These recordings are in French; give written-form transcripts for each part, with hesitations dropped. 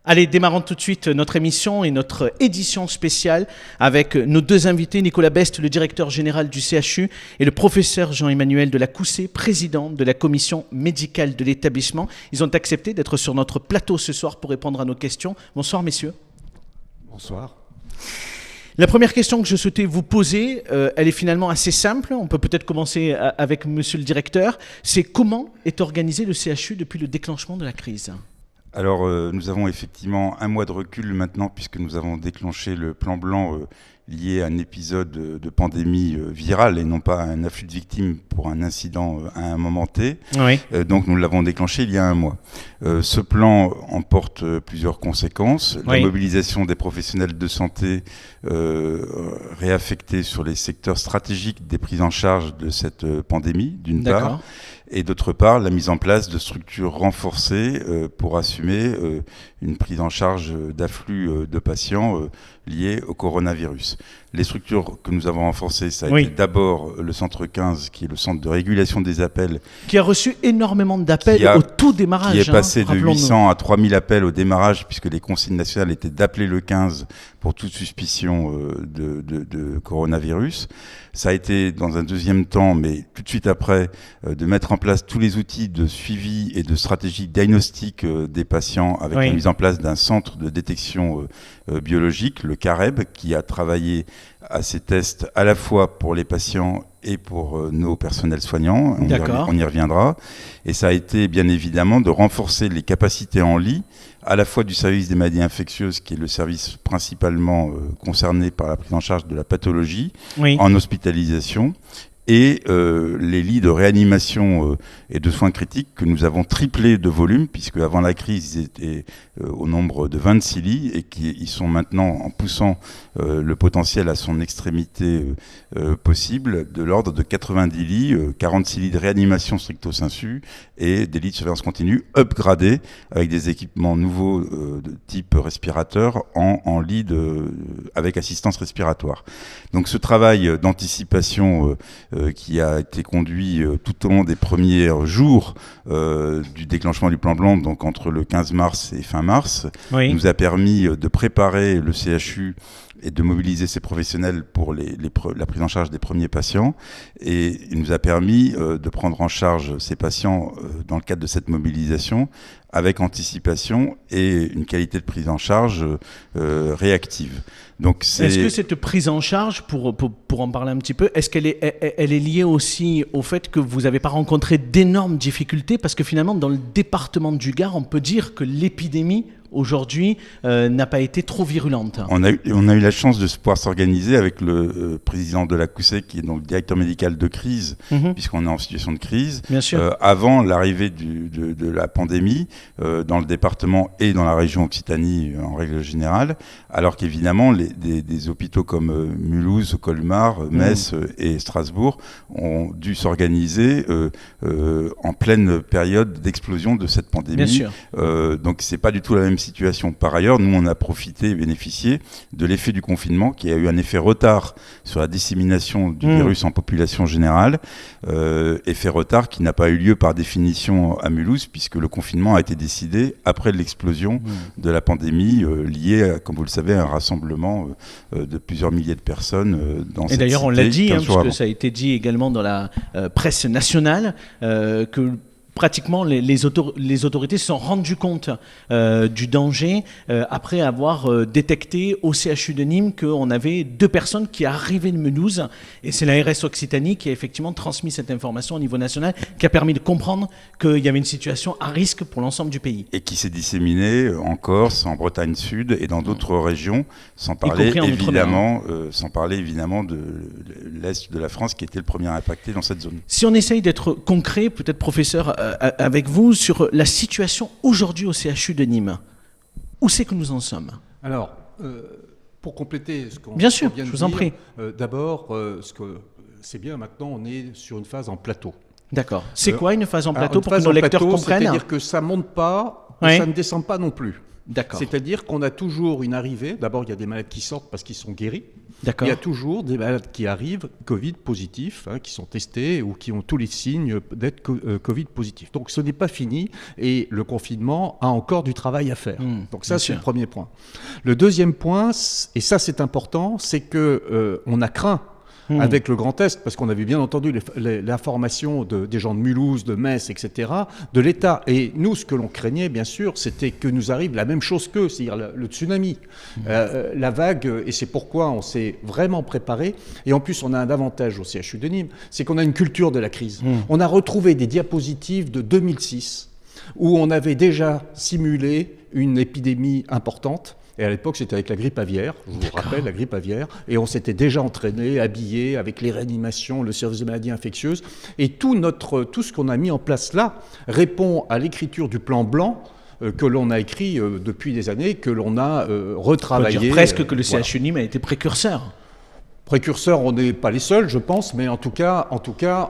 Allez, démarrons tout de suite notre émission et notre édition spéciale avec nos deux invités, Nicolas Best, le directeur général du CHU, et le professeur Jean-Emmanuel de la Coussé, président de la commission médicale de l'établissement. Ils ont accepté d'être sur notre plateau ce soir pour répondre à nos questions. Bonsoir messieurs. Bonsoir. La première question que je souhaitais vous poser, elle est finalement assez simple. On peut peut-être commencer avec monsieur le directeur. C'est comment est organisé le CHU depuis le déclenchement de la crise ? Alors, nous avons effectivement un mois de recul maintenant puisque nous avons déclenché le plan blanc lié à un épisode de pandémie virale et non pas à un afflux de victimes pour un incident à un moment T. Oui. Donc, nous l'avons déclenché il y a un mois. Ce plan emporte plusieurs conséquences. La mobilisation des professionnels de santé réaffectés sur les secteurs stratégiques des prises en charge de cette pandémie, d'une part. Et d'autre part, la mise en place de structures renforcées pour assumer une prise en charge d'afflux de patients liés au coronavirus. Les structures que nous avons renforcées, ça a été d'abord le centre 15, qui est le centre de régulation des appels. Qui a reçu énormément d'appels au tout démarrage. Qui est passé de 800 à 3000 appels au démarrage, puisque les consignes nationales étaient d'appeler le 15 pour toute suspicion de coronavirus. Ça a été dans un deuxième temps, mais tout de suite après, de mettre en place tous les outils de suivi et de stratégie diagnostic des patients avec la mise en place d'un centre de détection biologique, le CAREB, qui a travaillé à ces tests à la fois pour les patients et pour nos personnels soignants. On y reviendra. Et ça a été bien évidemment de renforcer les capacités en lit, à la fois du service des maladies infectieuses, qui est le service principalement concerné par la prise en charge de la pathologie, en hospitalisation, et les lits de réanimation et de soins critiques que nous avons triplé de volume, puisque avant la crise, ils étaient au nombre de 26 lits et ils sont maintenant, en poussant le potentiel à son extrémité possible, de l'ordre de 90 lits, 46 lits de réanimation stricto sensu et des lits de surveillance continue upgradés avec des équipements nouveaux de type respirateur en lit avec assistance respiratoire. Donc ce travail d'anticipation qui a été conduit tout au long des premiers jours du déclenchement du plan blanc, donc entre le 15 mars et fin mars, nous a permis de préparer le CHU et de mobiliser ces professionnels pour la prise en charge des premiers patients. Et il nous a permis de prendre en charge ces patients dans le cadre de cette mobilisation avec anticipation et une qualité de prise en charge réactive. Donc est-ce que cette prise en charge, pour en parler un petit peu, est-ce qu'elle est liée aussi au fait que vous n'avez pas rencontré d'énormes difficultés ? Parce que finalement, dans le département du Gard, on peut dire que l'épidémie aujourd'hui n'a pas été trop virulente. On a eu la chance de pouvoir s'organiser avec le président de la Coussé, qui est donc le directeur médical de crise, puisqu'on est en situation de crise. Bien sûr. Avant l'arrivée de la pandémie, dans le département et dans la région Occitanie en règle générale, alors qu'évidemment des hôpitaux comme Mulhouse, Colmar, Metz et Strasbourg ont dû s'organiser en pleine période d'explosion de cette pandémie. Bien sûr. Donc c'est pas du tout la même situation. Par ailleurs, nous, on a profité et bénéficié de l'effet du confinement qui a eu un effet retard sur la dissémination du virus en population générale. Effet retard qui n'a pas eu lieu par définition à Mulhouse, puisque le confinement a été décidé après l'explosion de la pandémie liée, comme vous le savez, à un rassemblement de plusieurs milliers de personnes dans cette cité. Et d'ailleurs, on l'a dit, puisque ça a été dit également dans la presse nationale, que pratiquement, les autorités se sont rendues compte du danger après avoir détecté au CHU de Nîmes qu'on avait 2 personnes qui arrivaient de Mulhouse. Et c'est l'ARS Occitanie qui a effectivement transmis cette information au niveau national, qui a permis de comprendre qu'il y avait une situation à risque pour l'ensemble du pays. Et qui s'est disséminée en Corse, en Bretagne Sud et dans d'autres régions, sans parler évidemment de l'Est de la France qui était le premier impacté dans cette zone. Si on essaye d'être concret, peut-être professeur, avec vous sur la situation aujourd'hui au CHU de Nîmes. Où c'est que nous en sommes ? Alors, pour compléter ce qu'on vient de dire, je vous en prie. D'abord, c'est bien, maintenant on est sur une phase en plateau. D'accord. C'est quoi une phase en plateau pour que nos lecteurs comprennent ? C'est-à-dire que ça ne monte pas, mais ça ne descend pas non plus. D'accord. C'est-à-dire qu'on a toujours une arrivée. D'abord, il y a des malades qui sortent parce qu'ils sont guéris. D'accord. Il y a toujours des malades qui arrivent Covid positifs, qui sont testés ou qui ont tous les signes d'être Covid positifs. Donc ce n'est pas fini et le confinement a encore du travail à faire. Donc ça, c'est le premier point. Le deuxième point, et ça c'est important, c'est que on a craint avec le Grand Est, parce qu'on avait bien entendu l'information des gens de Mulhouse, de Metz, etc., de l'État. Et nous, ce que l'on craignait, bien sûr, c'était que nous arrive la même chose qu'eux, c'est-à-dire le tsunami, la vague, et c'est pourquoi on s'est vraiment préparé. Et en plus, on a un avantage au CHU de Nîmes, c'est qu'on a une culture de la crise. On a retrouvé des diapositives de 2006, où on avait déjà simulé une épidémie importante. Et à l'époque, c'était avec la grippe aviaire, je vous rappelle, la grippe aviaire, et on s'était déjà entraîné, habillé, avec les réanimations, le service des maladies infectieuses. Et tout ce qu'on a mis en place là répond à l'écriture du plan blanc que l'on a écrit depuis des années, que l'on a retravaillé. On peut dire presque que le CHU Nîmes a été précurseur. Précurseurs, on n'est pas les seuls, je pense, mais en tout cas,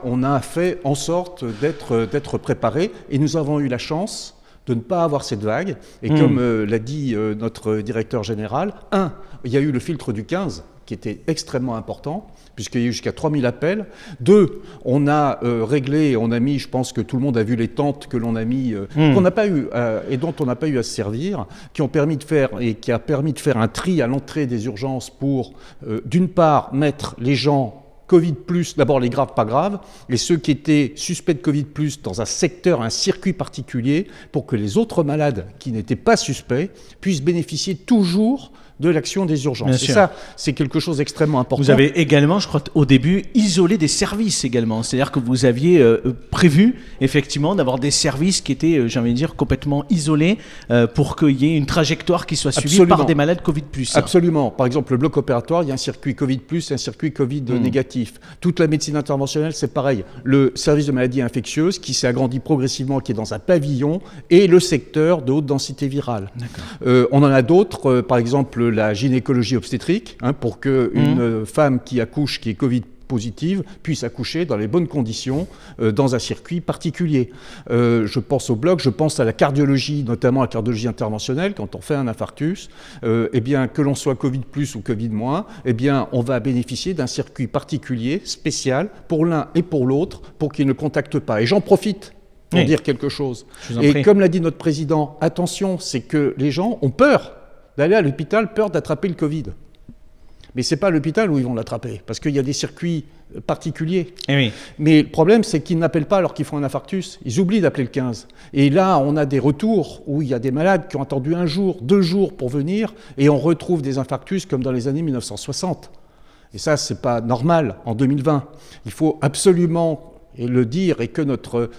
on a fait en sorte d'être préparés, et nous avons eu la chance de ne pas avoir cette vague. Et comme l'a dit notre directeur général, il y a eu le filtre du 15, qui était extrêmement important, puisqu'il y a eu jusqu'à 3000 appels. 2, on a réglé, on a mis, je pense que tout le monde a vu les tentes que l'on a mis, qu'on n'a pas eu, et dont on n'a pas eu à se servir, qui a permis de faire un tri à l'entrée des urgences pour, d'une part, mettre les gens Covid+, d'abord les graves, pas graves, et ceux qui étaient suspects de Covid+, dans un secteur, un circuit particulier, pour que les autres malades qui n'étaient pas suspects puissent bénéficier toujours de l'action des urgences. Et ça, c'est quelque chose d'extrêmement important. Vous avez également, je crois, au début, isolé des services également. C'est-à-dire que vous aviez prévu, effectivement, d'avoir des services qui étaient, j'ai envie de dire, complètement isolés pour qu'il y ait une trajectoire qui soit suivie par des malades Covid+. Absolument. Par exemple, le bloc opératoire, il y a un circuit Covid+, et un circuit Covid négatif. Toute la médecine interventionnelle, c'est pareil. Le service de maladies infectieuses, qui s'est agrandi progressivement, qui est dans un pavillon, et le secteur de haute densité virale. On en a d'autres, par exemple, la gynécologie obstétrique, pour qu'une femme qui accouche, qui est Covid positive, puisse accoucher dans les bonnes conditions, dans un circuit particulier. Je pense au bloc, je pense à la cardiologie, notamment la cardiologie interventionnelle, quand on fait un infarctus, eh bien, que l'on soit Covid+, ou Covid-, eh bien, on va bénéficier d'un circuit particulier, spécial, pour l'un et pour l'autre, pour qu'ils ne contactent pas. Et j'en profite pour dire quelque chose. Et comme l'a dit notre président, attention, c'est que les gens ont peur d'aller à l'hôpital, peur d'attraper le Covid. Mais ce n'est pas à l'hôpital où ils vont l'attraper, parce qu'il y a des circuits particuliers. Mais le problème, c'est qu'ils n'appellent pas alors qu'ils font un infarctus. Ils oublient d'appeler le 15. Et là, on a des retours où il y a des malades qui ont attendu 1 jour, 2 jours pour venir, et on retrouve des infarctus comme dans les années 1960. Et ça, ce n'est pas normal en 2020. Il faut absolument le dire, et que notre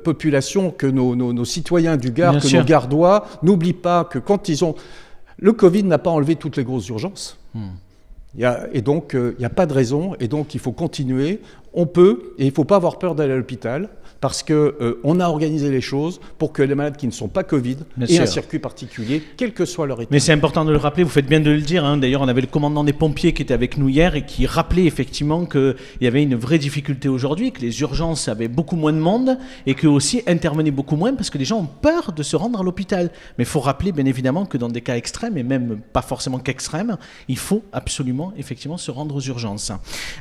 population, que nos citoyens du Gard, que nos Gardois, n'oublient pas que quand ils ont... Le Covid n'a pas enlevé toutes les grosses urgences. Et donc, il n'y a pas de raison. Et donc, il faut continuer. On peut, et il ne faut pas avoir peur d'aller à l'hôpital, parce qu'on a organisé les choses pour que les malades qui ne sont pas Covid aient un circuit particulier, quel que soit leur état. Mais c'est important de le rappeler, vous faites bien de le dire. D'ailleurs, on avait le commandant des pompiers qui était avec nous hier et qui rappelait effectivement qu'il y avait une vraie difficulté aujourd'hui, que les urgences avaient beaucoup moins de monde et que aussi intervenaient beaucoup moins parce que les gens ont peur de se rendre à l'hôpital. Mais il faut rappeler bien évidemment que dans des cas extrêmes, et même pas forcément qu'extrêmes, il faut absolument effectivement se rendre aux urgences.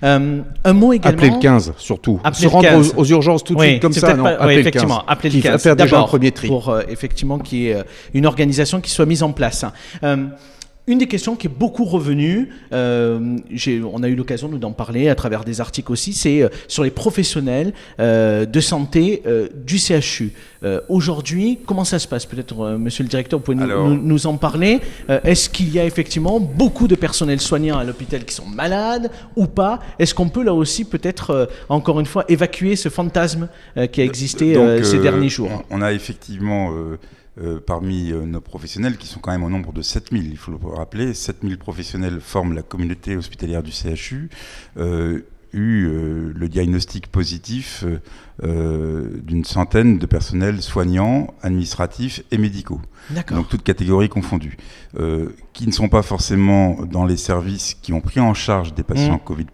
Un mot également... Appelez le 15 surtout. Se rendre aux urgences tout de suite comme ça, non, appeler le 15. Appeler le 15 faire déjà un premier tri. Pour effectivement qu'il y ait une organisation qui soit mise en place. Une des questions qui est beaucoup revenue, on a eu l'occasion d'en parler à travers des articles aussi, c'est sur les professionnels de santé du CHU. Aujourd'hui, comment ça se passe? Peut-être, monsieur le directeur, vous pouvez nous en parler. Est-ce qu'il y a effectivement beaucoup de personnel soignant à l'hôpital qui sont malades ou pas? Est-ce qu'on peut là aussi peut-être, encore une fois, évacuer ce fantasme qui a existé ces derniers jours? On a effectivement... parmi nos professionnels, qui sont quand même au nombre de 7000, il faut le rappeler, 7000 professionnels forment la communauté hospitalière du CHU. eu le diagnostic positif d'une centaine de personnels soignants, administratifs et médicaux. D'accord. Donc toutes catégories confondues, qui ne sont pas forcément dans les services qui ont pris en charge des patients Covid+.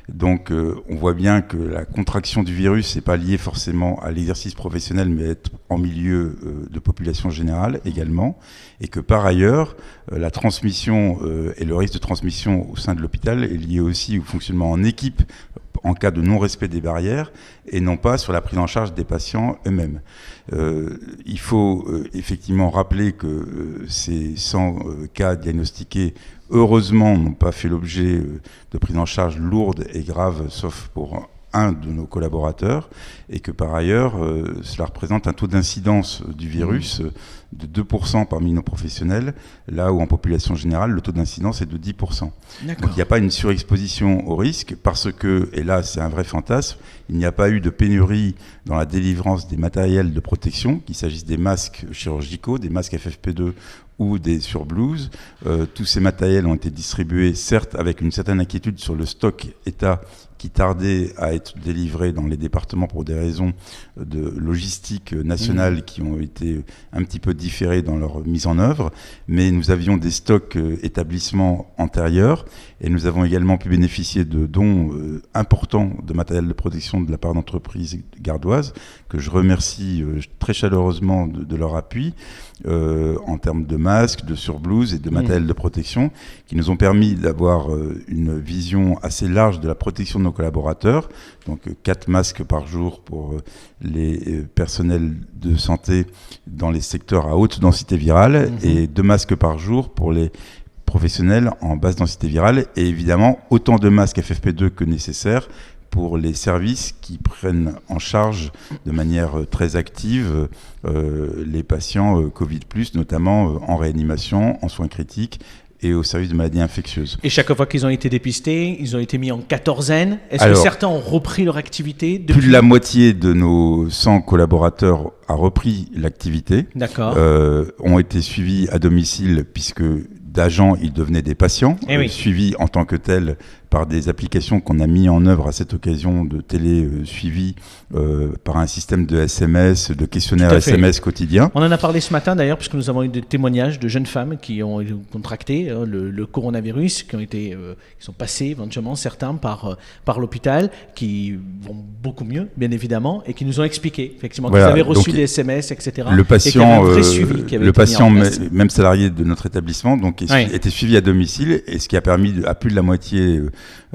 Donc on voit bien que la contraction du virus n'est pas liée forcément à l'exercice professionnel, mais être en milieu de population générale également, et que par ailleurs, la transmission et le risque de transmission au sein de l'hôpital est lié aussi au fonctionnement en équipe en cas de non-respect des barrières et non pas sur la prise en charge des patients eux-mêmes. Il faut effectivement rappeler que ces 100 cas diagnostiqués, heureusement, n'ont pas fait l'objet de prise en charge lourde et grave, sauf pour un de nos collaborateurs, et que par ailleurs, cela représente un taux d'incidence du virus de 2% parmi nos professionnels, là où en population générale, le taux d'incidence est de 10%. Donc il n'y a pas une surexposition au risque, parce que, et là c'est un vrai fantasme, il n'y a pas eu de pénurie dans la délivrance des matériels de protection, qu'il s'agisse des masques chirurgicaux, des masques FFP2 ou des surblouses. Tous ces matériels ont été distribués, certes avec une certaine inquiétude sur le stock État qui tardait à être délivré dans les départements pour des raisons de logistique nationale qui ont été un petit peu différées dans leur mise en œuvre, mais nous avions des stocks établissements antérieurs et nous avons également pu bénéficier de dons importants de matériel de protection de la part d'entreprises gardoises, que je remercie très chaleureusement de leur appui en termes de masques, de surblouses et de matériel de protection, qui nous ont permis d'avoir une vision assez large de la protection de nos collaborateurs, donc 4 masques par jour pour les personnels de santé dans les secteurs à haute densité virale et 2 masques par jour pour les professionnels en basse densité virale, et évidemment autant de masques FFP2 que nécessaire pour les services qui prennent en charge de manière très active les patients Covid+, notamment en réanimation, en soins critiques et au service de maladies infectieuses. Et chaque fois qu'ils ont été dépistés, ils ont été mis en quatorzaine. Est-ce que certains ont repris leur activité depuis... Plus de la moitié de nos 100 collaborateurs a repris l'activité. D'accord. Ont été suivis à domicile, puisque d'agents, ils devenaient des patients, suivis en tant que tels par des applications qu'on a mis en œuvre à cette occasion de télé-suivi par un système de SMS, de questionnaires SMS quotidiens. On en a parlé ce matin d'ailleurs, puisque nous avons eu des témoignages de jeunes femmes qui ont contracté le coronavirus, qui sont passées éventuellement certains par l'hôpital, qui vont beaucoup mieux, bien évidemment, et qui nous ont expliqué effectivement qu'ils avaient reçu des SMS, etc. Le patient, le patient même salarié de notre établissement, donc était suivi à domicile, et ce qui a permis à plus de la moitié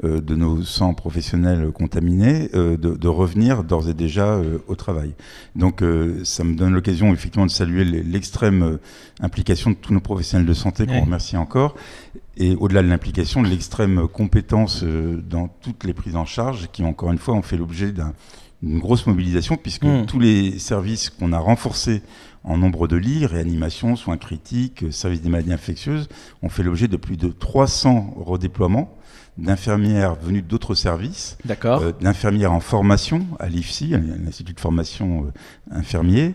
de nos 100 professionnels contaminés de revenir d'ores et déjà au travail. Donc ça me donne l'occasion effectivement de saluer l'extrême implication de tous nos professionnels de santé, qu'on remercie encore, et au-delà de l'implication, l'extrême compétence dans toutes les prises en charge, qui encore une fois ont fait l'objet d'une grosse mobilisation, puisque tous les services qu'on a renforcés en nombre de lits, réanimation, soins critiques, services des maladies infectieuses, ont fait l'objet de plus de 300 redéploiements d'infirmières venues d'autres services, d'infirmières en formation à l'IFSI, l'Institut de formation infirmier,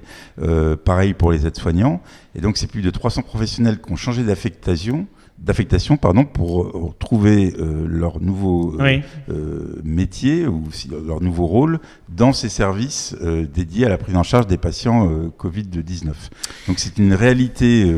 pareil pour les aides-soignants. Et donc c'est plus de 300 professionnels qui ont changé d'affectation pour trouver leur nouveau métier ou leur nouveau rôle dans ces services dédiés à la prise en charge des patients Covid-19. Donc c'est une réalité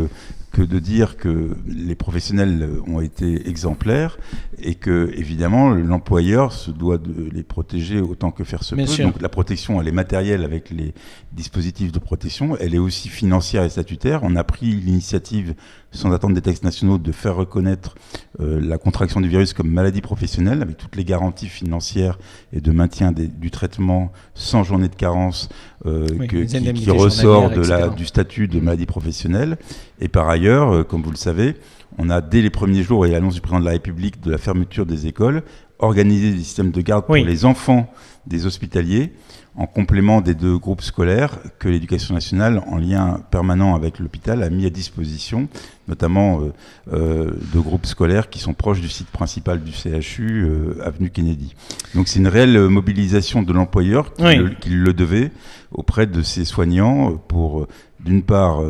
que de dire que les professionnels ont été exemplaires et que, évidemment, l'employeur se doit de les protéger autant que faire se peut. Donc la protection, elle est matérielle avec les dispositifs de protection, elle est aussi financière et statutaire. On a pris l'initiative, sans attendre des textes nationaux, de faire reconnaître la contraction du virus comme maladie professionnelle, avec toutes les garanties financières et de maintien du traitement sans journée de carence qui ressort du statut de maladie professionnelle. Et par ailleurs, comme vous le savez, on a dès les premiers jours et l'annonce du président de la République de la fermeture des écoles, organisé des systèmes de garde pour les enfants des hospitaliers, en complément des 2 groupes scolaires que l'Éducation nationale, en lien permanent avec l'hôpital, a mis à disposition, notamment 2 groupes scolaires qui sont proches du site principal du CHU, avenue Kennedy. Donc c'est une réelle mobilisation de l'employeur qui le devait auprès de ses soignants pour, d'une part,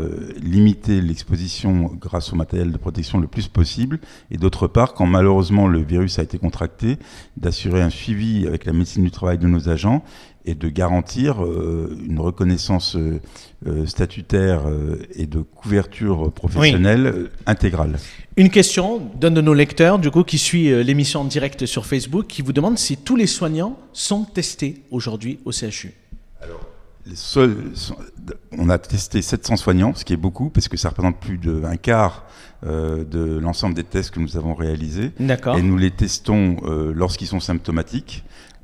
limiter l'exposition grâce au matériel de protection le plus possible, et d'autre part, quand malheureusement le virus a été contracté, d'assurer un suivi avec la médecine du travail de nos agents et de garantir une reconnaissance statutaire et de couverture professionnelle intégrale. Une question d'un de nos lecteurs, du coup, qui suit l'émission en direct sur Facebook, qui vous demande si tous les soignants sont testés aujourd'hui au CHU. Alors, on a testé 700 soignants, ce qui est beaucoup, parce que ça représente plus d'un quart de l'ensemble des tests que nous avons réalisés. D'accord. Et nous les testons lorsqu'ils sont symptomatiques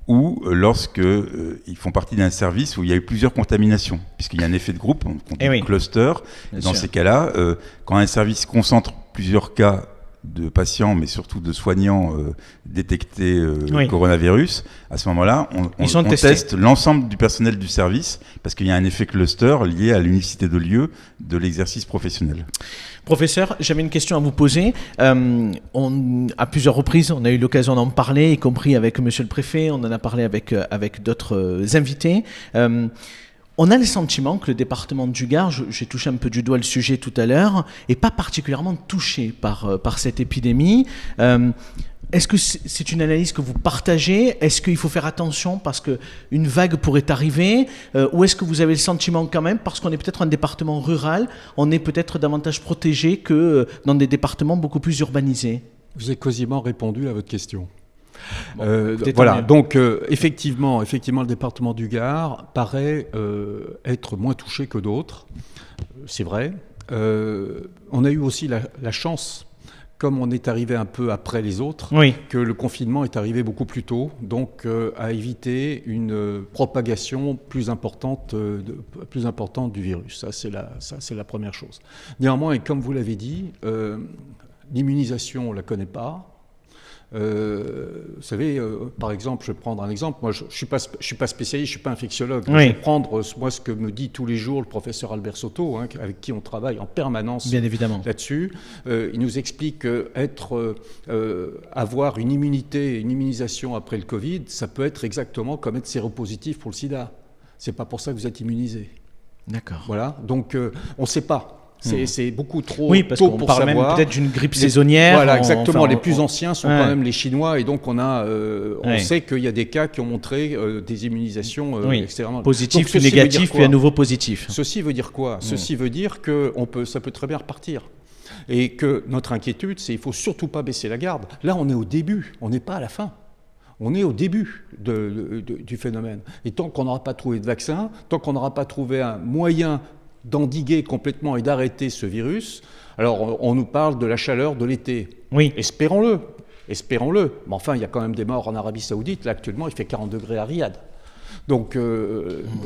ou lorsqu'ils font partie d'un service où il y a eu plusieurs contaminations, puisqu'il y a un effet de groupe, on dit cluster. Dans ces cas-là, quand un service concentre plusieurs cas de patients, mais surtout de soignants détectés coronavirus, à ce moment-là, on teste l'ensemble du personnel du service, parce qu'il y a un effet cluster lié à l'unicité de lieu de l'exercice professionnel. Professeur, j'avais une question à vous poser. À plusieurs reprises, on a eu l'occasion d'en parler, y compris avec monsieur le préfet, on en a parlé avec d'autres invités. On a le sentiment que le département du Gard, j'ai touché un peu du doigt le sujet tout à l'heure, n'est pas particulièrement touché par cette épidémie. Est-ce que c'est une analyse que vous partagez ? Est-ce qu'il faut faire attention parce qu'une vague pourrait arriver ? Ou est-ce que vous avez le sentiment quand même, parce qu'on est peut-être un département rural, on est peut-être davantage protégé que dans des départements beaucoup plus urbanisés ? Vous avez quasiment répondu à votre question. Voilà, donc effectivement, le département du Gard paraît être moins touché que d'autres, c'est vrai. On a eu aussi la chance, comme on est arrivé un peu après les autres, que le confinement est arrivé beaucoup plus tôt, donc à éviter une propagation plus importante du virus. Ça, c'est la première chose. Néanmoins, et comme vous l'avez dit, l'immunisation, on ne la connaît pas. Vous savez, par exemple, je vais prendre un exemple. Moi, je suis pas spécialiste, je ne suis pas infectiologue. Je vais prendre ce que me dit tous les jours le professeur Albert Soto, avec qui on travaille en permanence. Bien évidemment. Là-dessus. Il nous explique avoir une immunisation après le Covid, ça peut être exactement comme être séropositif pour le sida. C'est pas pour ça que vous êtes immunisé. D'accord. Voilà. Donc, on ne sait pas. C'est beaucoup trop parce tôt qu'on pour parle savoir. même peut-être d'une grippe saisonnière. Voilà, exactement. Les plus anciens sont quand même les Chinois, et donc on sait qu'il y a des cas qui ont montré des immunisations extrêmement positifs ou négatifs, puis à nouveau positifs. Ceci veut dire quoi ? Ceci veut dire que ça peut très bien repartir. Et que notre inquiétude, c'est qu'il ne faut surtout pas baisser la garde. Là, on est au début, on n'est pas à la fin. On est au début du phénomène. Et tant qu'on n'aura pas trouvé de vaccin, tant qu'on n'aura pas trouvé un moyen d'endiguer complètement et d'arrêter ce virus. Alors, on nous parle de la chaleur de l'été. Oui. Espérons-le. Mais enfin, il y a quand même des morts en Arabie Saoudite. Là, actuellement, il fait 40 degrés à Riyad. Donc,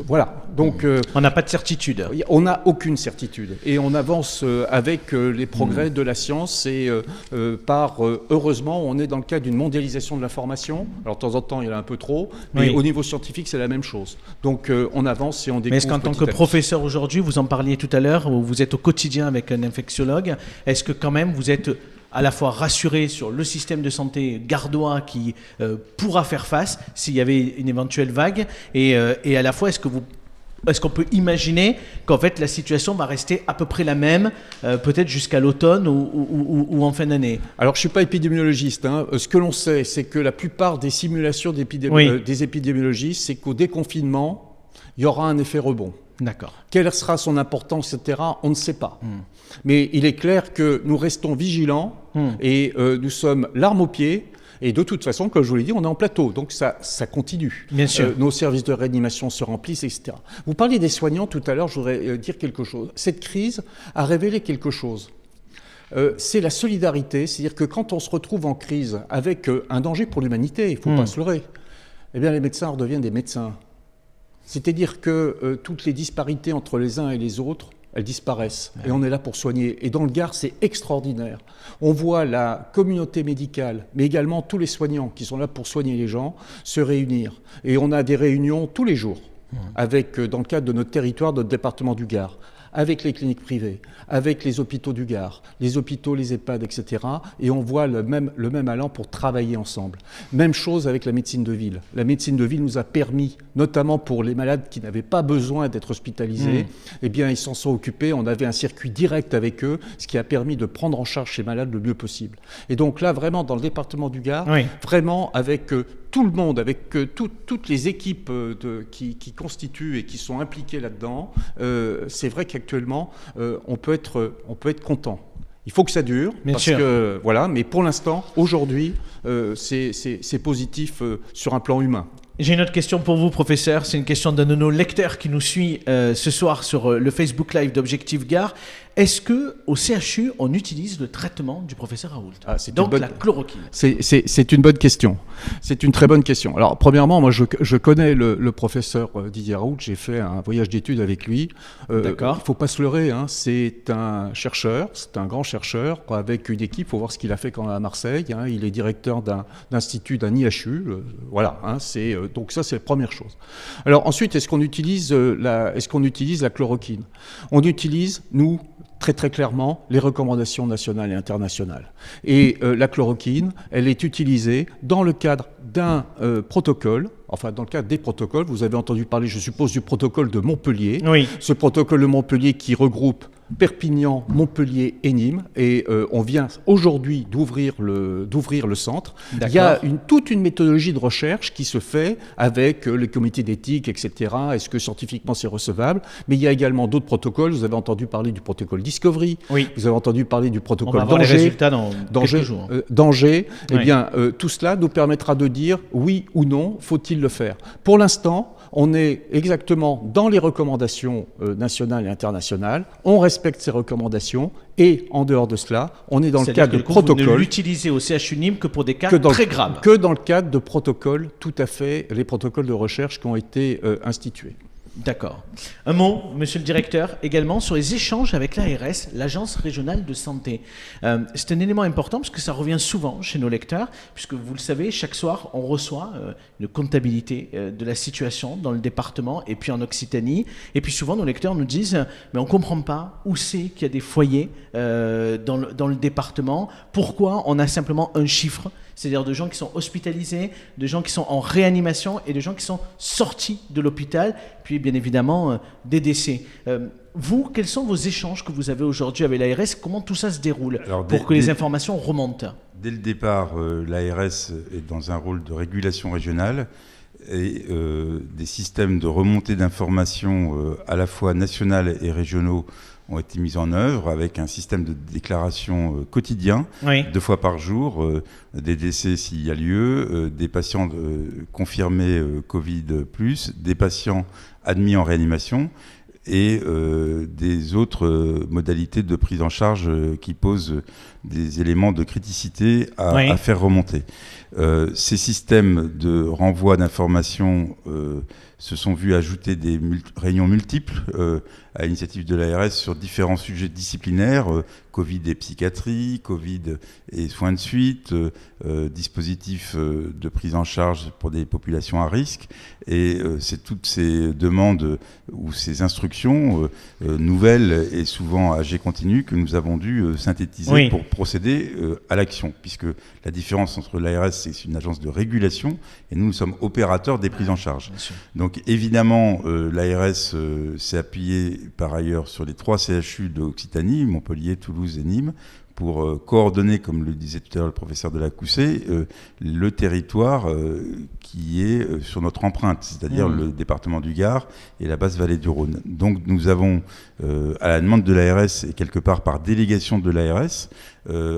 voilà. Donc, on n'a pas de certitude. On n'a aucune certitude. Et on avance avec les progrès de la science et heureusement, on est dans le cadre d'une mondialisation de l'information. Alors, de temps en temps, il y en a un peu trop. Mais au niveau scientifique, c'est la même chose. Donc, on avance et on découvre. Mais est-ce qu'en tant que professeur aujourd'hui, vous en parliez tout à l'heure, vous êtes au quotidien avec un infectiologue, est-ce que quand même vous êtes à la fois rassuré sur le système de santé gardois qui pourra faire face s'il y avait une éventuelle vague, et à la fois est-ce qu'on peut imaginer qu'en fait la situation va rester à peu près la même, peut-être jusqu'à l'automne ou en fin d'année ? Alors je ne suis pas épidémiologiste. Ce que l'on sait, c'est que la plupart des simulations des épidémiologistes, c'est qu'au déconfinement, il y aura un effet rebond. D'accord. Quelle sera son importance, etc., on ne sait pas. Mais il est clair que nous restons vigilants et nous sommes l'arme au pied. Et de toute façon, comme je vous l'ai dit, on est en plateau, donc ça continue. Bien sûr. Nos services de réanimation se remplissent, etc. Vous parliez des soignants tout à l'heure, je voudrais dire quelque chose. Cette crise a révélé quelque chose. C'est la solidarité, c'est-à-dire que quand on se retrouve en crise avec un danger pour l'humanité, il ne faut pas se leurrer, eh bien les médecins redeviennent des médecins. C'est-à-dire que toutes les disparités entre les uns et les autres, elles disparaissent. Et on est là pour soigner. Et dans le Gard, c'est extraordinaire. On voit la communauté médicale, mais également tous les soignants qui sont là pour soigner les gens, se réunir. Et on a des réunions tous les jours. dans le cadre de notre territoire, notre département du Gard, avec les cliniques privées, avec les hôpitaux du Gard, les hôpitaux, les EHPAD, etc. Et on voit le même allant pour travailler ensemble. Même chose avec la médecine de ville. La médecine de ville nous a permis, notamment pour les malades qui n'avaient pas besoin d'être hospitalisés, eh bien, ils s'en sont occupés. On avait un circuit direct avec eux, ce qui a permis de prendre en charge ces malades le mieux possible. Et donc là, vraiment, dans le département du Gard, vraiment avec tout le monde, avec toutes les équipes qui constituent et qui sont impliquées là-dedans, c'est vrai qu'actuellement, on peut être content. Il faut que ça dure, voilà, mais pour l'instant, aujourd'hui, c'est positif sur un plan humain. J'ai une autre question pour vous, professeur. C'est une question d'un de nos lecteurs qui nous suit ce soir sur le Facebook Live d'Objectif Gard. Est-ce qu'au CHU, on utilise le traitement du professeur Raoult ? Donc la chloroquine. C'est une bonne question. C'est une très bonne question. Alors, premièrement, moi, je connais le professeur Didier Raoult. J'ai fait un voyage d'études avec lui. D'accord. Il ne faut pas se leurrer. C'est un chercheur, c'est un grand chercheur avec une équipe. Il faut voir ce qu'il a fait quand à Marseille. Il est directeur d'un institut, d'un IHU. Voilà. Donc ça, c'est la première chose. Alors ensuite, est-ce qu'on utilise la chloroquine ? On utilise, nous, très très clairement, les recommandations nationales et internationales. Et la chloroquine, elle est utilisée dans le cadre d'un protocole, enfin dans le cadre des protocoles. Vous avez entendu parler, je suppose, du protocole de Montpellier. Oui. Ce protocole de Montpellier qui regroupe Perpignan, Montpellier et Nîmes, et on vient aujourd'hui d'ouvrir le centre. D'accord. Il y a toute une méthodologie de recherche qui se fait avec le comité d'éthique, etc. Est-ce que scientifiquement c'est recevable ? Mais il y a également d'autres protocoles. Vous avez entendu parler du protocole Discovery. Oui. Vous avez entendu parler du protocole On va avoir les résultats dans quelques jours. Danger. Oui. Eh bien, tout cela nous permettra de dire oui ou non, faut-il le faire ? Pour l'instant, on est exactement dans les recommandations nationales et internationales. On respecte ces recommandations et en dehors de cela, on est dans le cadre de protocoles. Vous ne l'utilisez au CHU Nîmes que pour des cas très graves. Que dans le cadre de protocoles, tout à fait, les protocoles de recherche qui ont été institués. D'accord. Un mot, monsieur le directeur, également sur les échanges avec l'ARS, l'Agence régionale de santé. C'est un élément important parce que ça revient souvent chez nos lecteurs, puisque vous le savez, chaque soir, on reçoit une comptabilité de la situation dans le département et puis en Occitanie. Et puis souvent, nos lecteurs nous disent « mais on ne comprend pas où c'est qu'il y a des foyers dans le département. Pourquoi on a simplement un chiffre ?» C'est-à-dire de gens qui sont hospitalisés, de gens qui sont en réanimation et de gens qui sont sortis de l'hôpital, puis bien évidemment des décès. Vous, quels sont vos échanges que vous avez aujourd'hui avec l'ARS ? Comment tout ça se déroule pour que les informations remontent ? Dès le départ, l'ARS est dans un rôle de régulation régionale et des systèmes de remontée d'informations à la fois nationales et régionaux ont été mis en œuvre avec un système de déclaration quotidien, 2 fois par jour, des décès s'il y a lieu, des patients confirmés Covid+, des patients admis en réanimation et des autres modalités de prise en charge qui posent des éléments de criticité à faire remonter. Ces systèmes de renvoi d'informations se sont vus ajouter des réunions multiples à l'initiative de l'ARS sur différents sujets disciplinaires, Covid et psychiatrie, Covid et soins de suite, dispositifs de prise en charge pour des populations à risque. Et c'est toutes ces demandes ou ces instructions nouvelles et souvent à jet continu que nous avons dû synthétiser pour procéder à l'action, puisque la différence entre l'ARS, c'est une agence de régulation et nous sommes opérateurs des prises en charge. Donc évidemment, l'ARS s'est appuyée par ailleurs sur les 3 CHU d'Occitanie, Montpellier, Toulouse et Nîmes, pour coordonner, comme le disait tout à l'heure le professeur Delacoussé, le territoire qui est sur notre empreinte, c'est-à-dire le département du Gard et la basse vallée du Rhône. Donc nous avons, à la demande de l'ARS et quelque part par délégation de l'ARS,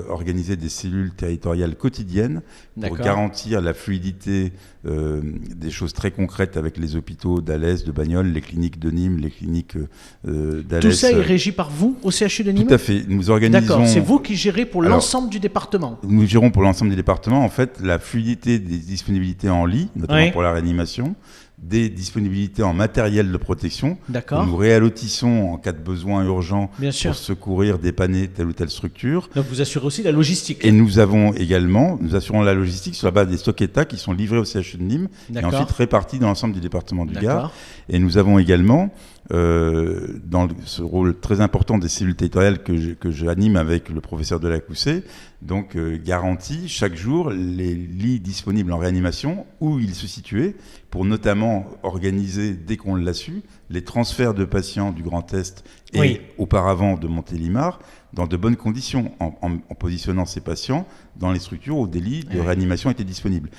organisé des cellules territoriales quotidiennes pour garantir la fluidité des choses très concrètes avec les hôpitaux d'Alès, de Bagnols, les cliniques de Nîmes, les cliniques d'Alès. Tout ça est régi par vous au CHU de Nîmes ? Tout à fait. Nous organisons... D'accord, c'est vous qui gérez pour l'ensemble du département ? Nous gérons pour l'ensemble du département, en fait, la fluidité des disponibilités en lit, notamment pour la réanimation, des disponibilités en matériel de protection. D'accord. Nous réallotissons en cas de besoin urgent pour secourir, dépanner telle ou telle structure. Donc vous assurez aussi la logistique. Et nous assurons la logistique sur la base des stocks État qui sont livrés au CHU de Nîmes et ensuite répartis dans l'ensemble du département du Gard. Et nous avons également, dans ce rôle très important des cellules territoriales que j'anime avec le professeur Delacoussé, donc garanti chaque jour les lits disponibles en réanimation où ils se situaient pour notamment organiser, dès qu'on l'a su, les transferts de patients du Grand Est et auparavant de Montélimar dans de bonnes conditions en positionnant ces patients dans les structures où des lits de réanimation étaient disponibles.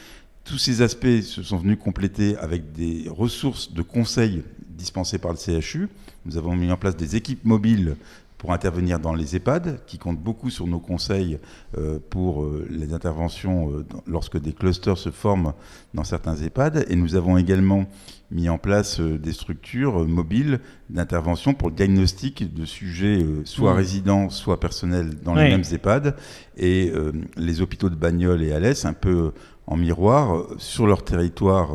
Tous ces aspects se sont venus compléter avec des ressources de conseil dispensées par le CHU. Nous avons mis en place des équipes mobiles pour intervenir dans les EHPAD, qui comptent beaucoup sur nos conseils pour les interventions lorsque des clusters se forment dans certains EHPAD. Et nous avons également mis en place des structures mobiles d'intervention pour le diagnostic de sujets soit résidents, soit personnels dans les mêmes EHPAD. Et les hôpitaux de Bagnoles et Alès, un peu en miroir, sur leur territoire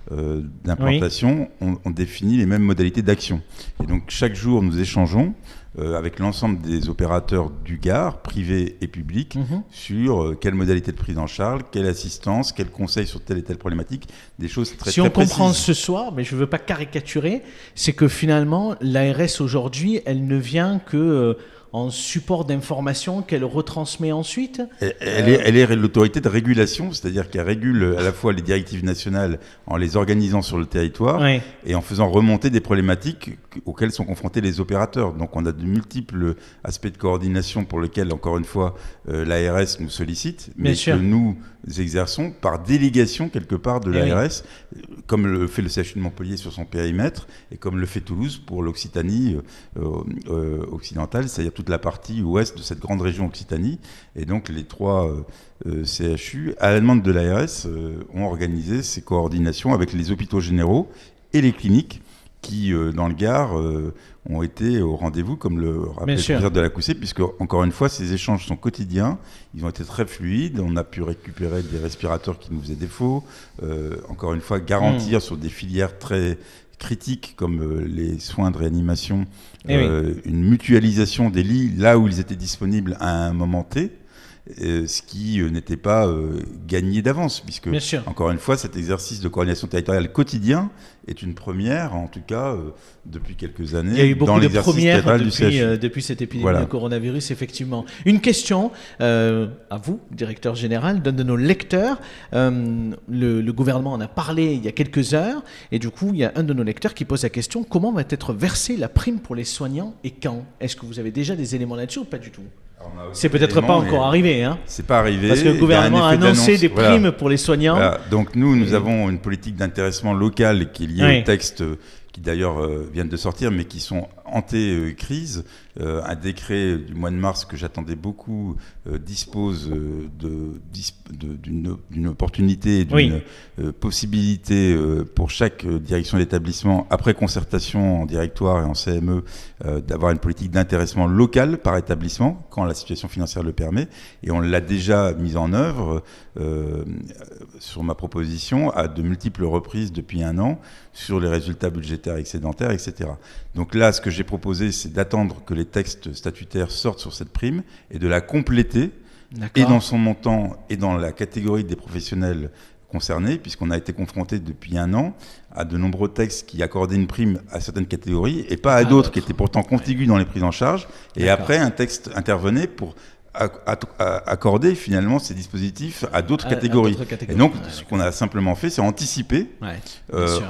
d'implantation, on définit les mêmes modalités d'action. Et donc chaque jour, nous échangeons avec l'ensemble des opérateurs du Gard, privés et publics, sur quelle modalité de prise en charge, quelle assistance, quel conseil sur telle et telle problématique, des choses très précises. Si on comprend ce soir, mais je ne veux pas caricaturer, c'est que finalement, l'ARS aujourd'hui, elle ne vient que en support d'information qu'elle retransmet ensuite. Elle est l'autorité de régulation, c'est-à-dire qu'elle régule à la fois les directives nationales en les organisant sur le territoire et en faisant remonter des problématiques auxquelles sont confrontés les opérateurs. Donc on a de multiples aspects de coordination pour lesquels, encore une fois, l'ARS nous sollicite, mais que nous exerçons par délégation quelque part de l'ARS, comme le fait le CHU de Montpellier sur son périmètre et comme le fait Toulouse pour l'Occitanie occidentale, c'est-à-dire toute la partie ouest de cette grande région Occitanie. Et donc les trois CHU, à la demande de l'ARS, ont organisé ces coordinations avec les hôpitaux généraux et les cliniques qui, dans le Gard, ont été au rendez-vous, comme le rappelait le professeur Delacoussé, puisque, encore une fois, ces échanges sont quotidiens, ils ont été très fluides, on a pu récupérer des respirateurs qui nous faisaient défaut, encore une fois, garantir sur des filières très critiques comme les soins de réanimation, une mutualisation des lits là où ils étaient disponibles à un moment T, ce qui n'était pas gagné d'avance, puisque, encore une fois, cet exercice de coordination territoriale quotidien est une première, en tout cas, depuis quelques années. Il y a eu beaucoup de premières depuis, depuis cette épidémie de coronavirus, effectivement. Une question à vous, directeur général, d'un de nos lecteurs. Le gouvernement en a parlé il y a quelques heures, et du coup, il y a un de nos lecteurs qui pose la question, comment va être versée la prime pour les soignants et quand ? Est-ce que vous avez déjà des éléments là-dessus ou pas du tout ? C'est peut-être pas encore arrivé. C'est pas arrivé. Parce que le gouvernement a annoncé des primes pour les soignants. Donc nous avons une politique d'intéressement local qui est liée au texte qui d'ailleurs viennent de sortir, mais qui sont anté-crise. Un décret du mois de mars que j'attendais beaucoup dispose d'une opportunité et d'une possibilité pour chaque direction d'établissement, après concertation en directoire et en CME, d'avoir une politique d'intéressement local par établissement, quand la situation financière le permet. Et on l'a déjà mise en œuvre sur ma proposition à de multiples reprises depuis un an sur les résultats budgétaires excédentaires, etc. Donc là, ce que j'ai proposé, c'est d'attendre que les textes statutaires sortent sur cette prime et de la compléter, et dans son montant et dans la catégorie des professionnels concernés, puisqu'on a été confronté depuis un an à de nombreux textes qui accordaient une prime à certaines catégories et pas à d'autres qui étaient pourtant contigus dans les prises en charge. Et après, un texte intervenait pour accorder finalement ces dispositifs à d'autres catégories. Et donc, ce qu'on a simplement fait, c'est anticiper,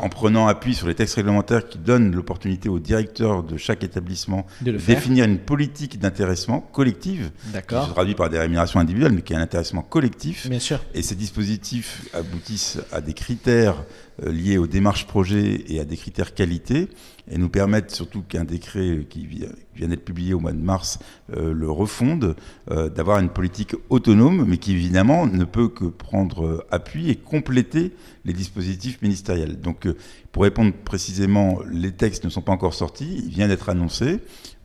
en prenant appui sur les textes réglementaires qui donnent l'opportunité au directeur de chaque établissement de définir une politique d'intéressement collective, qui se traduit par des rémunérations individuelles, mais qui est un intéressement collectif. Et ces dispositifs aboutissent à des critères liés aux démarches projets et à des critères qualité, et nous permettent surtout qu'un décret qui vient d'être publié au mois de mars le refonde, d'avoir une politique autonome, mais qui évidemment ne peut que prendre appui et compléter les dispositifs ministériels. Donc pour répondre précisément, les textes ne sont pas encore sortis, il vient d'être annoncé.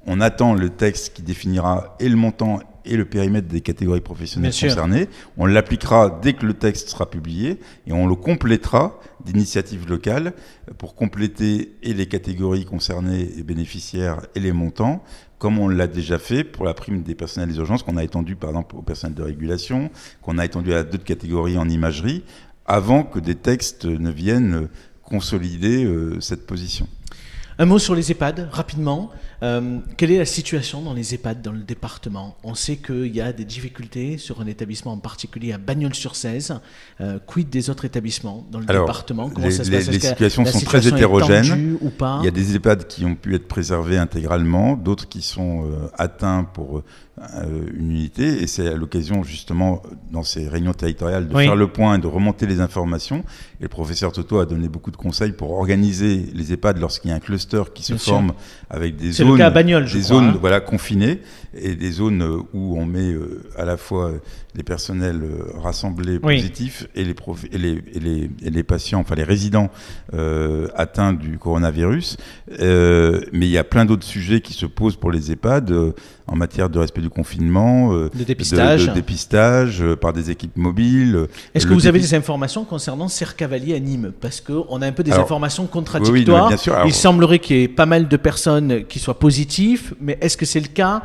On attend le texte qui définira et le montant et le périmètre des catégories professionnelles concernées. On l'appliquera dès que le texte sera publié et on le complétera d'initiatives locales pour compléter et les catégories concernées et bénéficiaires et les montants, comme on l'a déjà fait pour la prime des personnels des urgences, qu'on a étendu par exemple au personnel de régulation, qu'on a étendu à d'autres catégories en imagerie, avant que des textes ne viennent consolider cette position. Un mot sur les EHPAD, rapidement. Quelle est la situation dans les EHPAD dans le département ? On sait qu'il y a des difficultés sur un établissement en particulier à Bagnols-sur-Cèze. Quid des autres établissements dans le département ? Comment ça se passe ? Les situations sont très hétérogènes. Ou pas ? Il y a des EHPAD qui ont pu être préservés intégralement, d'autres qui sont atteints pour une unité. Et c'est à l'occasion, justement, dans ces réunions territoriales, de faire le point et de remonter les informations. Et le professeur Toto a donné beaucoup de conseils pour organiser les EHPAD lorsqu'il y a un cluster qui se forme avec des zones, le cas à Bagnols, voilà, confinées et des zones où on met à la fois les personnels rassemblés positifs et les patients, enfin les résidents atteints du coronavirus. Mais il y a plein d'autres sujets qui se posent pour les EHPAD en matière de respect du confinement, de dépistage, par des équipes mobiles. Est-ce que vous avez des informations concernant Cercavalier à Nîmes ? Parce qu'on a un peu des informations contradictoires. Oui, bien sûr. Il semblerait qu'il y ait pas mal de personnes qui soient positives, mais est-ce que c'est le cas ?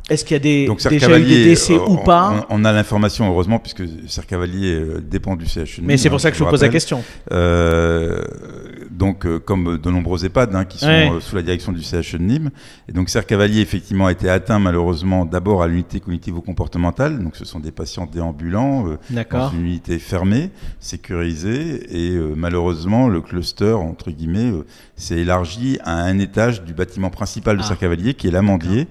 Est-ce qu'il y a déjà eu des décès ou pas ? On a l'information, heureusement, puisque Cercavalier dépend du CHU de Nîmes. Mais c'est pour ça que je vous pose la question. Donc, comme de nombreux EHPAD qui sont sous la direction du CHU de Nîmes. Et donc, Cercavalier, effectivement, a été atteint, malheureusement, d'abord à l'unité cognitivo-comportementale. Donc, ce sont des patients déambulants dans une unité fermée, sécurisée. Et malheureusement, le cluster, entre guillemets, s'est élargi à un étage du bâtiment principal de Cercavalier, qui est l'Amandier.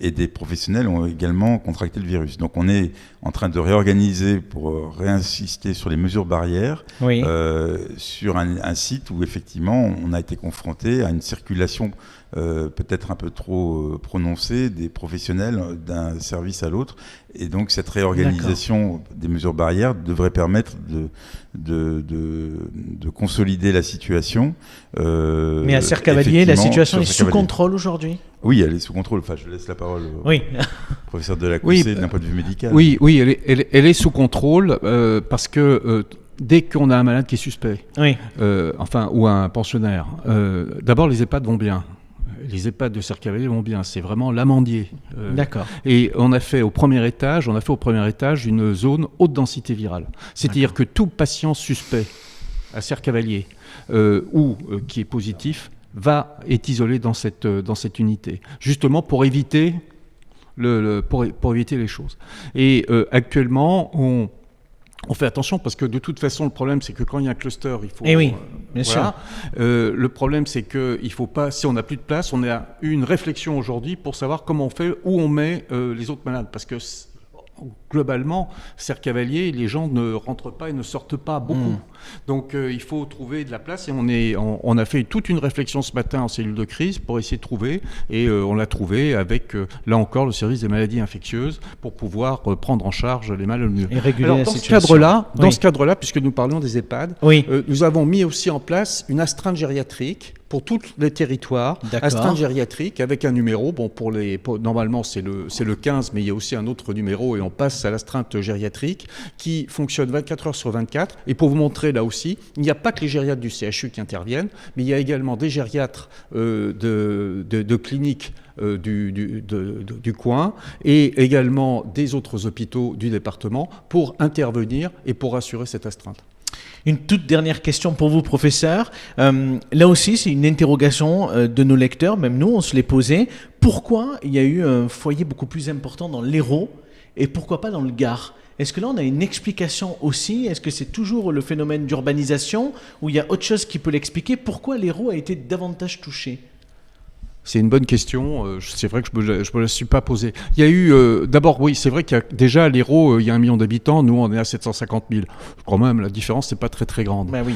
Et des professionnels ont également contracté le virus. Donc on est en train de réorganiser pour réinsister sur les mesures barrières sur un site où effectivement on a été confronté à une circulation peut-être un peu trop prononcée des professionnels d'un service à l'autre. Et donc cette réorganisation des mesures barrières devrait permettre de consolider la situation. Mais à Cercavalier, la situation est sous contrôle aujourd'hui ? Oui, elle est sous contrôle. Enfin, je laisse la parole au professeur Delacoussé d'un point de vue médical. Oui, elle est sous contrôle parce que dès qu'on a un malade qui est suspect, ou un pensionnaire, d'abord les EHPAD vont bien. Les EHPAD de Cercavalier vont bien, c'est vraiment l'Amandier. D'accord. Et on a fait au premier étage une zone haute densité virale. C'est-à-dire que tout patient suspect à Cercavalier ou qui est positif est isolé dans cette unité, justement pour éviter pour éviter les choses. Et actuellement, on fait attention parce que de toute façon, le problème, c'est que quand il y a un cluster, il faut... bien sûr. Le problème, c'est que il faut pas, si on n'a plus de place, on a eu une réflexion aujourd'hui pour savoir comment on fait, où on met les autres malades. Parce que globalement, Cercavalier, les gens ne rentrent pas et ne sortent pas beaucoup. Donc il faut trouver de la place et on a fait toute une réflexion ce matin en cellule de crise pour essayer de trouver, et on l'a trouvé avec, là encore, le service des maladies infectieuses pour pouvoir prendre en charge les malades mieux. Et réguler Alors, la situation. Dans ce cadre-là, puisque nous parlons des EHPAD, nous avons mis aussi en place une astreinte gériatrique pour tous les territoires, astreinte gériatrique avec un numéro. Bon, normalement c'est le 15, mais il y a aussi un autre numéro et on passe à l'astreinte gériatrique qui fonctionne 24 heures sur 24. Et pour vous montrer là aussi, il n'y a pas que les gériatres du CHU qui interviennent, mais il y a également des gériatres de cliniques du coin et également des autres hôpitaux du département pour intervenir et pour assurer cette astreinte. Une toute dernière question pour vous, professeur. Là aussi, c'est une interrogation de nos lecteurs, même nous, on se l'est posé. Pourquoi il y a eu un foyer beaucoup plus important dans l'Hérault et pourquoi pas dans le Gard ? Est-ce que là, on a une explication aussi ? Est-ce que c'est toujours le phénomène d'urbanisation ou il y a autre chose qui peut l'expliquer ? Pourquoi l'Hérault a été davantage touché ? C'est une bonne question. C'est vrai que je me la suis pas posée. Il y a eu, d'abord, oui, c'est vrai qu'il y a déjà à l'Hérault, il y a 1 million d'habitants. Nous, on est à 750 000. Quand même, la différence, c'est pas très très grande. Ben oui.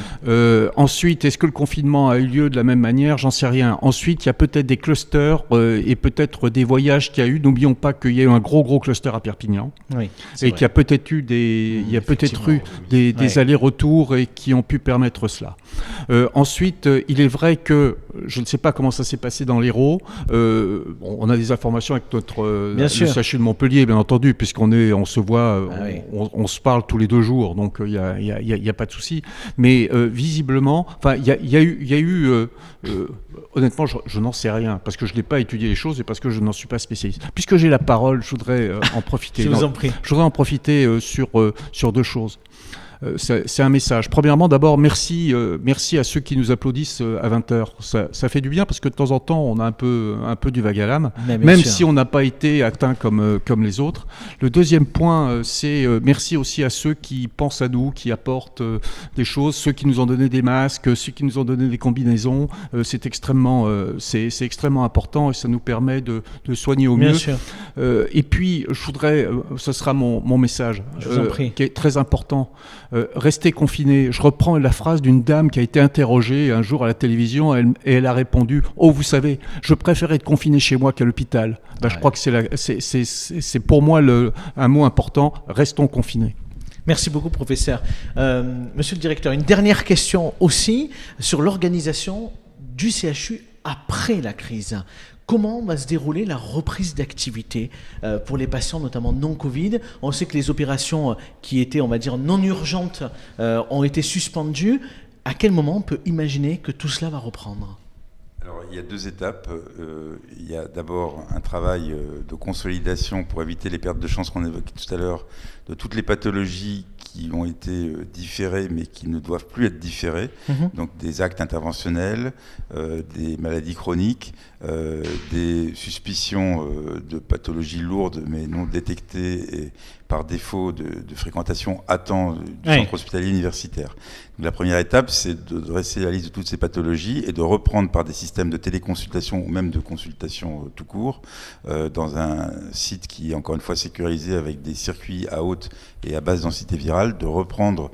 Ensuite, est-ce que le confinement a eu lieu de la même manière ? J'en sais rien. Ensuite, il y a peut-être des clusters et peut-être des voyages qu'il y a eu. N'oublions pas qu'il y a eu un gros cluster à Perpignan. Oui. Et qu'il y a peut-être eu des allers-retours et qui ont pu permettre cela. Ensuite, il est vrai que je ne sais pas comment ça s'est passé dans l'Hérault. On a des informations avec le CHU de Montpellier, bien entendu, on se voit, on se parle tous les 2 jours, donc il y a pas de souci. Mais visiblement, il y a eu honnêtement, je n'en sais rien, parce que je n'ai pas étudié les choses et parce que je n'en suis pas spécialiste. Puisque j'ai la parole, je voudrais en profiter. Je vous en prie. Je voudrais en profiter sur 2 choses. C'est un message. Premièrement, d'abord, merci à ceux qui nous applaudissent à 20h. Ça fait du bien parce que de temps en temps, on a un peu du vague à l'âme, même si on n'a pas été atteint comme les autres. Le deuxième point, c'est merci aussi à ceux qui pensent à nous, qui apportent des choses, ceux qui nous ont donné des masques, ceux qui nous ont donné des combinaisons. C'est extrêmement important et ça nous permet de soigner au mieux. Et puis, je voudrais, ce sera mon message, qui est très important. Rester confiné. Je reprends la phrase d'une dame qui a été interrogée un jour à la télévision et elle a répondu « Oh, vous savez, je préfère être confiné chez moi qu'à l'hôpital. » Je crois que c'est pour moi un mot important. Restons confinés. Merci beaucoup, professeur. Monsieur le directeur, une dernière question aussi sur l'organisation du CHU après la crise. Comment va se dérouler la reprise d'activité pour les patients, notamment non-Covid? On sait que les opérations qui étaient, on va dire, non urgentes ont été suspendues. À quel moment on peut imaginer que tout cela va reprendre? Alors, il y a 2 étapes. Il y a d'abord un travail de consolidation pour éviter les pertes de chance qu'on évoquait tout à l'heure, de toutes les pathologies qui ont été différées mais qui ne doivent plus être différées, donc des actes interventionnels, des maladies chroniques, des suspicions de pathologies lourdes mais non détectées et par défaut de fréquentation à temps du centre hospitalier universitaire. Donc, la première étape, c'est de dresser la liste de toutes ces pathologies et de reprendre par des systèmes de téléconsultation ou même de consultation tout court dans un site qui est encore une fois sécurisé avec des circuits à haute et à basse densité virale, de reprendre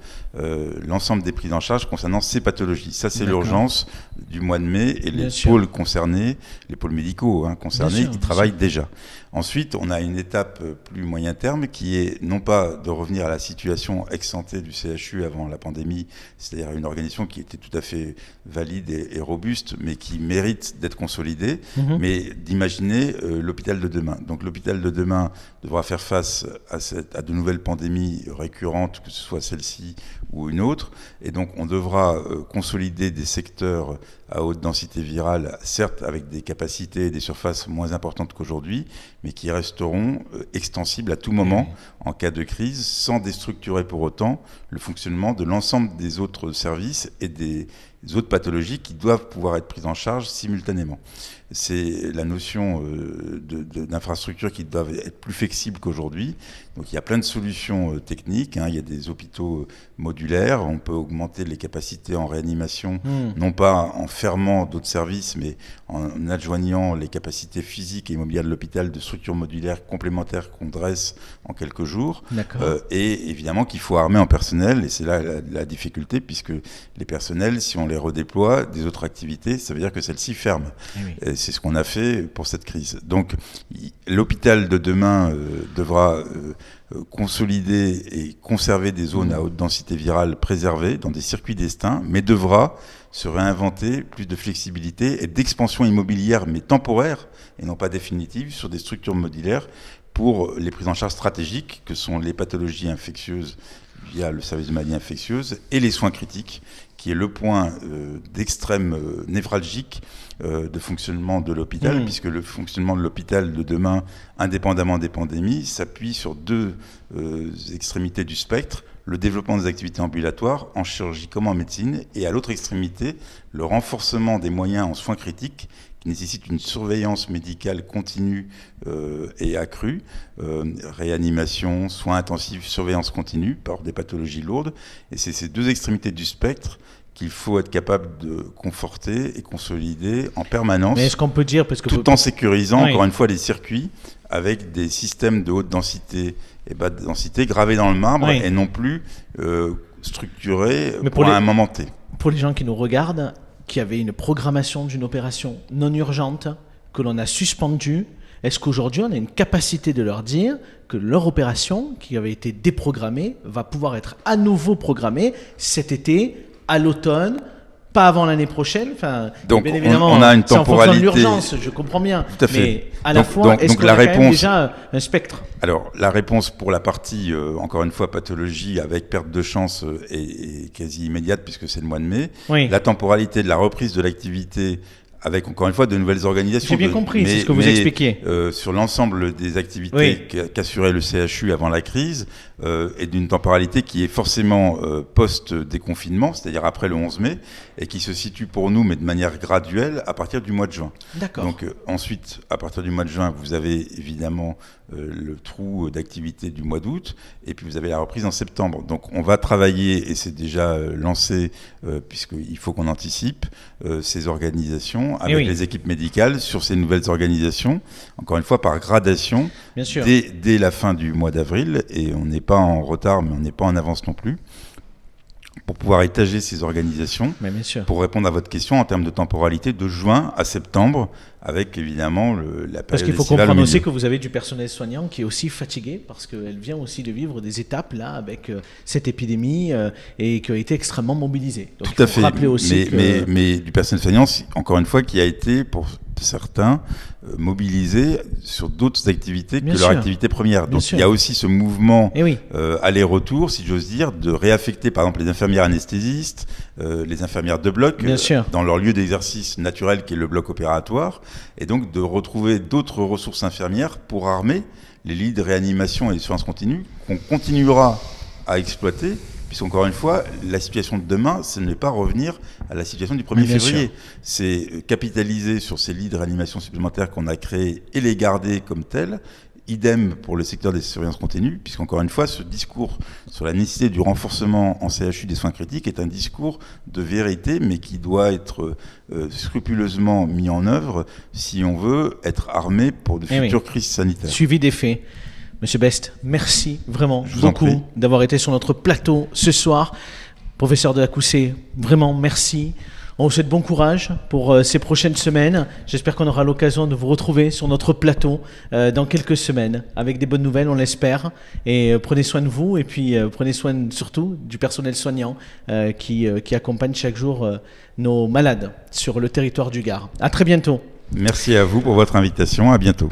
l'ensemble des prises en charge concernant ces pathologies. Ça, c'est l'urgence du mois de mai et les pôles concernés, les pôles médicaux concernés, ils travaillent déjà. Ensuite, on a une étape plus moyen terme qui est non pas de revenir à la situation ex-ante du CHU avant la pandémie, c'est-à-dire une organisation qui était tout à fait valide et robuste, mais qui mérite d'être consolidée, mais d'imaginer l'hôpital de demain. Donc l'hôpital de demain devra faire face à de nouvelles pandémies récurrentes, que ce soit celle-ci ou une autre, et donc on devra consolider des secteurs à haute densité virale, certes avec des capacités et des surfaces moins importantes qu'aujourd'hui, mais qui resteront extensibles à tout moment en cas de crise, sans déstructurer pour autant le fonctionnement de l'ensemble des autres services et des autres pathologies qui doivent pouvoir être prises en charge simultanément. C'est la notion d'infrastructures qui doivent être plus flexibles qu'aujourd'hui. Donc il y a plein de solutions techniques. Il y a des hôpitaux modulaires. On peut augmenter les capacités en réanimation, non pas en fermant d'autres services, mais en adjoignant les capacités physiques et immobilières de l'hôpital de structures modulaires complémentaires qu'on dresse en quelques jours. Et évidemment qu'il faut armer en personnel, et c'est là la difficulté, puisque les personnels, si on les redéploie des autres activités, ça veut dire que celles-ci ferment. Et c'est ce qu'on a fait pour cette crise. Donc l'hôpital de demain devra consolider et conserver des zones à haute densité virale préservées dans des circuits destins, mais devra se réinventer plus de flexibilité et d'expansion immobilière, mais temporaire et non pas définitive, sur des structures modulaires pour les prises en charge stratégiques que sont les pathologies infectieuses via le service de maladies infectieuses et les soins critiques, qui est le point d'extrême névralgique de fonctionnement de l'hôpital, puisque le fonctionnement de l'hôpital de demain, indépendamment des pandémies, s'appuie sur 2 extrémités du spectre: le développement des activités ambulatoires en chirurgie comme en médecine, et à l'autre extrémité, le renforcement des moyens en soins critiques qui nécessitent une surveillance médicale continue et accrue, réanimation, soins intensifs, surveillance continue par des pathologies lourdes. Et c'est ces 2 extrémités du spectre qu'il faut être capable de conforter et consolider en permanence. Mais est-ce qu'on peut dire, parce que tout en sécurisant encore une fois les circuits avec des systèmes de haute densité et basse densité gravés dans le marbre et non plus structurés pour un moment T. Pour les gens qui nous regardent, qui avaient une programmation d'une opération non urgente que l'on a suspendue, est-ce qu'aujourd'hui on a une capacité de leur dire que leur opération qui avait été déprogrammée va pouvoir être à nouveau programmée cet été, à l'automne, pas avant l'année prochaine. Enfin, donc bien évidemment, on a une c'est en fonction de temporalité. l'urgence, je comprends bien. Tout à fait. Mais à la fois, donc, est-ce donc qu'on la a quand même réponse, déjà un spectre? Alors, la réponse pour la partie, encore une fois, pathologie avec perte de chance est quasi immédiate puisque c'est le mois de mai. Oui. La temporalité de la reprise de l'activité avec, encore une fois, de nouvelles organisations. J'ai bien compris, c'est ce que vous expliquiez. Sur l'ensemble des activités qu'assurait le CHU avant la crise, et d'une temporalité qui est forcément post-déconfinement, c'est-à-dire après le 11 mai, et qui se situe pour nous, mais de manière graduelle, à partir du mois de juin. D'accord. Donc ensuite, à partir du mois de juin, vous avez évidemment le trou d'activité du mois d'août, et puis vous avez la reprise en septembre. Donc on va travailler, et c'est déjà lancé, puisqu'il faut qu'on anticipe ces organisations avec les équipes médicales sur ces nouvelles organisations, encore une fois par gradation, bien sûr. Dès la fin du mois d'avril, et on n'est pas en retard, mais on n'est pas en avance non plus, pour pouvoir étager ces organisations, bien sûr. Pour répondre à votre question en termes de temporalité, de juin à septembre, avec évidemment la période. Parce qu'il faut comprendre aussi que vous avez du personnel soignant qui est aussi fatigué, parce qu'elle vient aussi de vivre des étapes là avec cette épidémie et qui a été extrêmement mobilisée. Donc, tout à fait. Rappeler aussi mais du personnel soignant, encore une fois, qui a été pour certains mobilisés sur d'autres activités que leur activité première. Donc il y a aussi ce mouvement aller-retour, si j'ose dire, de réaffecter par exemple les infirmières anesthésistes, les infirmières de bloc dans leur lieu d'exercice naturel qui est le bloc opératoire, et donc de retrouver d'autres ressources infirmières pour armer les lits de réanimation et de soins continus qu'on continuera à exploiter. Puisqu'encore une fois, la situation de demain, ce n'est pas revenir à la situation du 1er février. C'est capitaliser sur ces lits de réanimation supplémentaires qu'on a créés et les garder comme tels. Idem pour le secteur des surveillances continues, puisqu'encore une fois, ce discours sur la nécessité du renforcement en CHU des soins critiques est un discours de vérité, mais qui doit être scrupuleusement mis en œuvre si on veut être armé pour de futures crises sanitaires. Suivi des faits. Monsieur Best, merci vraiment beaucoup d'avoir été sur notre plateau ce soir. Professeur Delacoussé, vraiment merci. On vous souhaite bon courage pour ces prochaines semaines. J'espère qu'on aura l'occasion de vous retrouver sur notre plateau dans quelques semaines avec des bonnes nouvelles, on l'espère. Et prenez soin de vous et puis prenez soin surtout du personnel soignant qui accompagne chaque jour nos malades sur le territoire du Gard. À très bientôt. Merci à vous pour votre invitation. À bientôt.